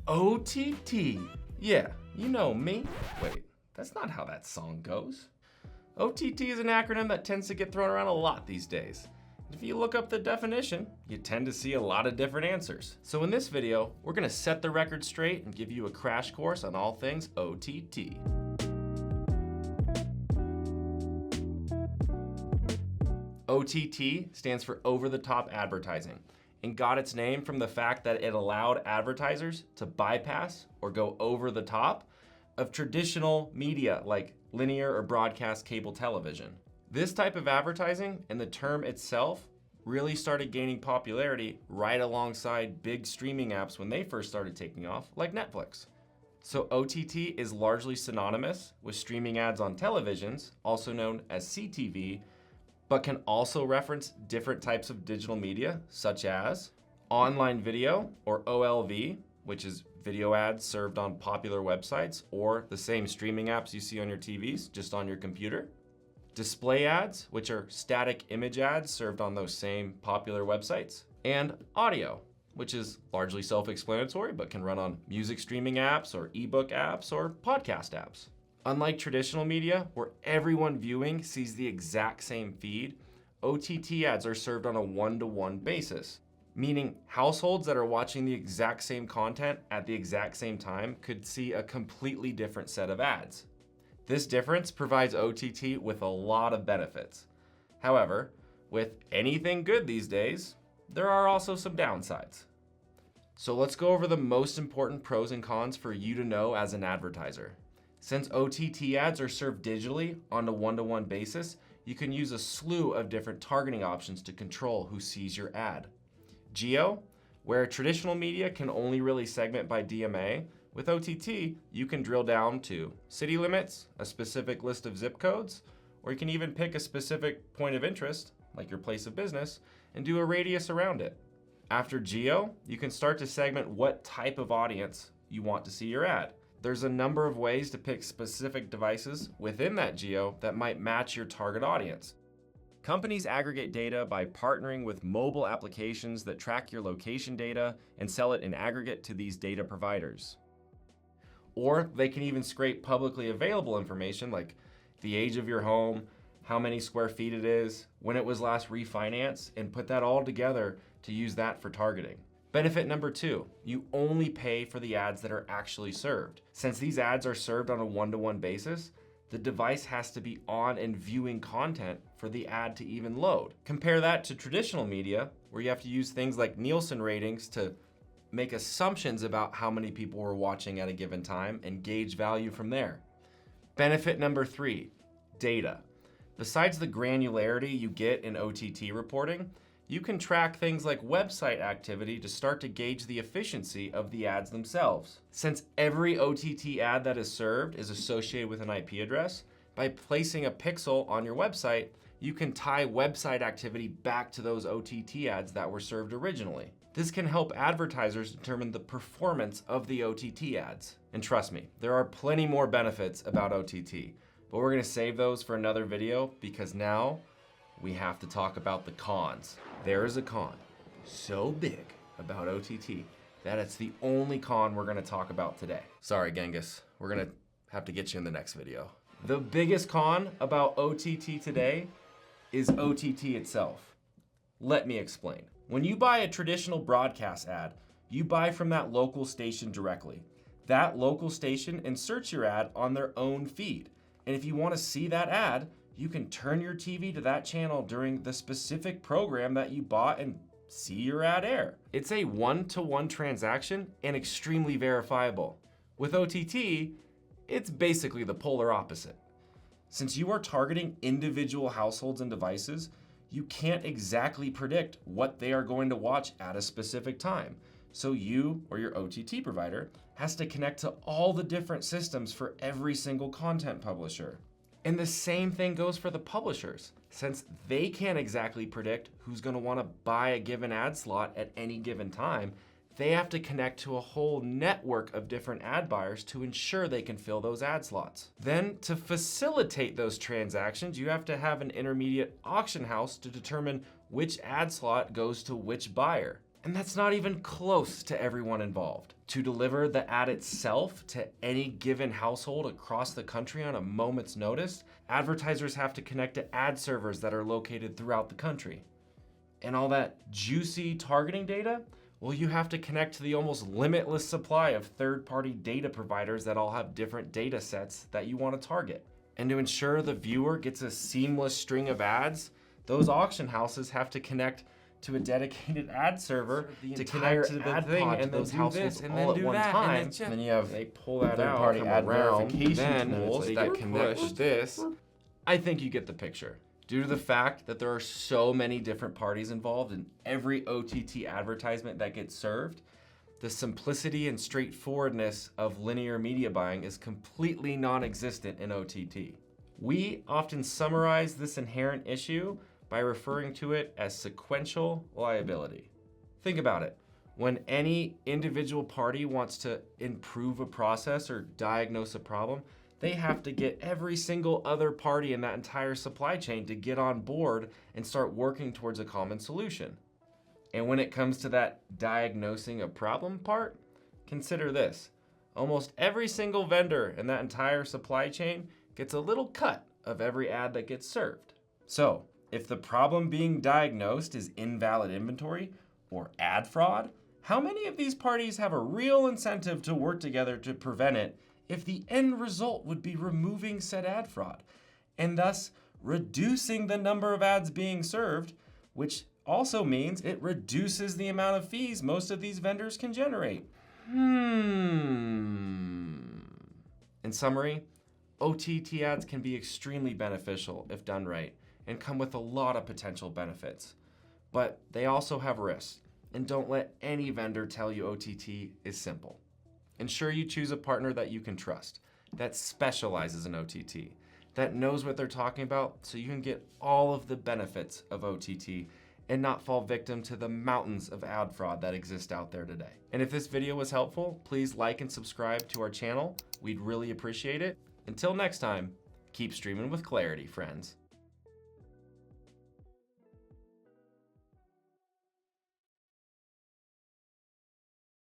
OTT. Yeah, you know me. Wait, that's not how that song goes. OTT is an acronym that tends to get thrown around a lot these days. If you look up the definition, you tend to see a lot of different answers. So in this video, we're gonna set the record straight and give you a crash course on all things OTT. OTT stands for over-the-top advertising and got its name from the fact that it allowed advertisers to bypass or go over the top of traditional media like linear or broadcast cable television. This type of advertising and the term itself really started gaining popularity right alongside big streaming apps when they first started taking off, like Netflix. So OTT is largely synonymous with streaming ads on televisions, also known as CTV, but can also reference different types of digital media, such as online video, or OLV, which is video ads served on popular websites or the same streaming apps you see on your TVs, just on your computer. Display ads, which are static image ads served on those same popular websites. And audio, which is largely self-explanatory, but can run on music streaming apps or ebook apps or podcast apps. Unlike traditional media, where everyone viewing sees the exact same feed, OTT ads are served on a one-to-one basis, meaning households that are watching the exact same content at the exact same time could see a completely different set of ads. This difference provides OTT with a lot of benefits. However, with anything good these days, there are also some downsides. So let's go over the most important pros and cons for you to know as an advertiser. Since OTT ads are served digitally on a one-to-one basis, you can use a slew of different targeting options to control who sees your ad. Geo, where traditional media can only really segment by DMA, with OTT, you can drill down to city limits, a specific list of zip codes, or you can even pick a specific point of interest, like your place of business, and do a radius around it. After Geo, you can start to segment what type of audience you want to see your ad. There's a number of ways to pick specific devices within that geo that might match your target audience. Companies aggregate data by partnering with mobile applications that track your location data and sell it in aggregate to these data providers. Or they can even scrape publicly available information like the age of your home, how many square feet it is, when it was last refinanced, and put that all together to use that for targeting. Benefit number 2, you only pay for the ads that are actually served. Since these ads are served on a one-to-one basis, the device has to be on and viewing content for the ad to even load. Compare that to traditional media, where you have to use things like Nielsen ratings to make assumptions about how many people were watching at a given time and gauge value from there. Benefit number 3, data. Besides the granularity you get in OTT reporting, you can track things like website activity to start to gauge the efficiency of the ads themselves. Since every OTT ad that is served is associated with an IP address, by placing a pixel on your website, you can tie website activity back to those OTT ads that were served originally. This can help advertisers determine the performance of the OTT ads. And trust me, there are plenty more benefits about OTT, but we're gonna save those for another video because now we have to talk about the cons. There is a con so big about OTT that it's the only con we're gonna talk about today. Sorry, Genghis, we're gonna have to get you in the next video. The biggest con about OTT today is OTT itself. Let me explain. When you buy a traditional broadcast ad, you buy from that local station directly. That local station inserts your ad on their own feed. And if you wanna see that ad, you can turn your TV to that channel during the specific program that you bought and see your ad air. It's a one-to-one transaction and extremely verifiable. With OTT, it's basically the polar opposite. Since you are targeting individual households and devices, you can't exactly predict what they are going to watch at a specific time. So you, or your OTT provider, has to connect to all the different systems for every single content publisher. And the same thing goes for the publishers. Since they can't exactly predict who's gonna wanna buy a given ad slot at any given time, they have to connect to a whole network of different ad buyers to ensure they can fill those ad slots. Then to facilitate those transactions, you have to have an intermediate auction house to determine which ad slot goes to which buyer. And that's not even close to everyone involved. To deliver the ad itself to any given household across the country on a moment's notice, advertisers have to connect to ad servers that are located throughout the country. And all that juicy targeting data, well, you have to connect to the almost limitless supply of third-party data providers that all have different data sets that you want to target. And to ensure the viewer gets a seamless string of ads, those auction houses have to connect to a dedicated ad server to connect to the ad thing, and those households all at one time. And then you have they pull that out from ad verification tools that connect to this. I think you get the picture. Due to the fact that there are so many different parties involved in every OTT advertisement that gets served, the simplicity and straightforwardness of linear media buying is completely non-existent in OTT. We often summarize this inherent issue by referring to it as sequential liability. Think about it. When any individual party wants to improve a process or diagnose a problem, they have to get every single other party in that entire supply chain to get on board and start working towards a common solution. And when it comes to that diagnosing a problem part, consider this. Almost every single vendor in that entire supply chain gets a little cut of every ad that gets served. So, if the problem being diagnosed is invalid inventory or ad fraud, how many of these parties have a real incentive to work together to prevent it if the end result would be removing said ad fraud and thus reducing the number of ads being served, which also means it reduces the amount of fees most of these vendors can generate? In summary, OTT ads can be extremely beneficial if done right and come with a lot of potential benefits. But they also have risks, and don't let any vendor tell you OTT is simple. Ensure you choose a partner that you can trust, that specializes in OTT, that knows what they're talking about so you can get all of the benefits of OTT and not fall victim to the mountains of ad fraud that exist out there today. And if this video was helpful, please like and subscribe to our channel. We'd really appreciate it. Until next time, keep streaming with clarity, friends.